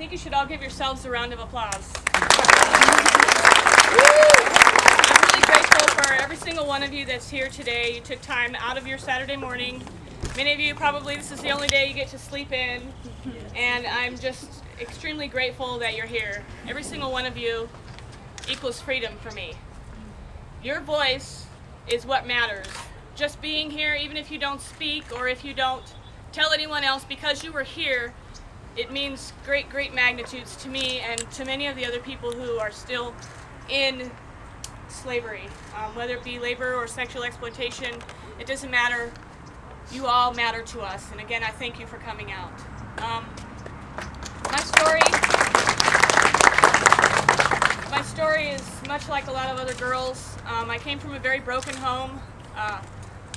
think you should all give yourselves a round of applause. I'm really grateful for every single one of you that's here today. You took time out of your Saturday morning. Many of you probably this is the only day you get to sleep in, and I'm just extremely grateful that you're here. Every single one of you equals freedom for me. Your voice is what matters. Just being here, even if you don't speak or if you don't tell anyone else, because you were here, it means great, great magnitudes to me and to many of the other people who are still in slavery. Whether it be labor or sexual exploitation, it doesn't matter. You all matter to us. And again, I thank you for coming out. My story is much like a lot of other girls. I came from a very broken home.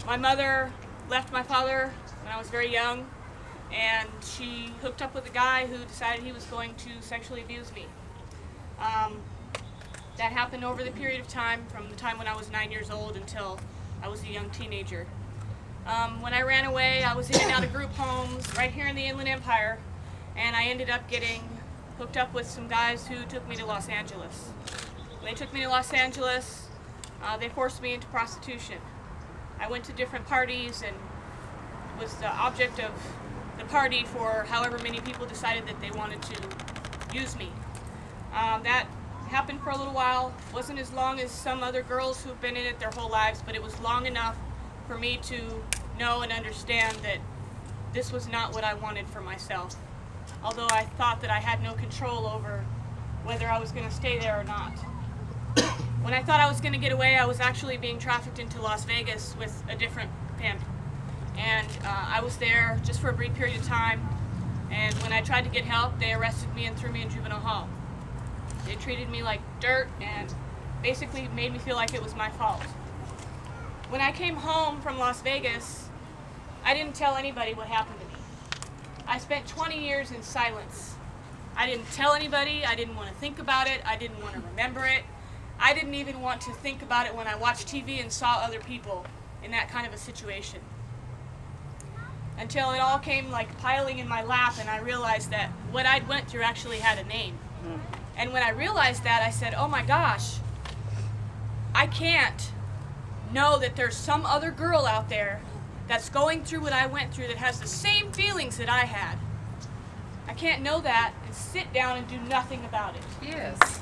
My mother left my father when I was very young, and she hooked up with a guy who decided he was going to sexually abuse me. That happened over the period of time from the time when I was 9 years old until I was a young teenager. When I ran away, I was in and out of group homes right here in the Inland Empire, and I ended up getting hooked up with some guys who took me to Los Angeles. When they took me to Los Angeles, they forced me into prostitution. I went to different parties and was the object of the party for however many people decided that they wanted to use me. That happened for a little while. Wasn't as long as some other girls who've been in it their whole lives, but it was long enough for me to know and understand that this was not what I wanted for myself. Although I thought that I had no control over whether I was going to stay there or not. When I thought I was going to get away, I was actually being trafficked into Las Vegas with a different pimp. And I was there just for a brief period of time, and when I tried to get help, they arrested me and threw me in juvenile hall. They treated me like dirt and basically made me feel like it was my fault. When I came home from Las Vegas, I didn't tell anybody what happened to me. I spent 20 years in silence. I didn't tell anybody, I didn't want to think about it, I didn't want to remember it. I didn't even want to think about it when I watched TV and saw other people in that kind of a situation. Until it all came like piling in my lap and I realized that what I'd went through actually had a name. And when I realized that, I said, oh my gosh, I can't know that there's some other girl out there that's going through what I went through that has the same feelings that I had. I can't know that and sit down and do nothing about it. Yes.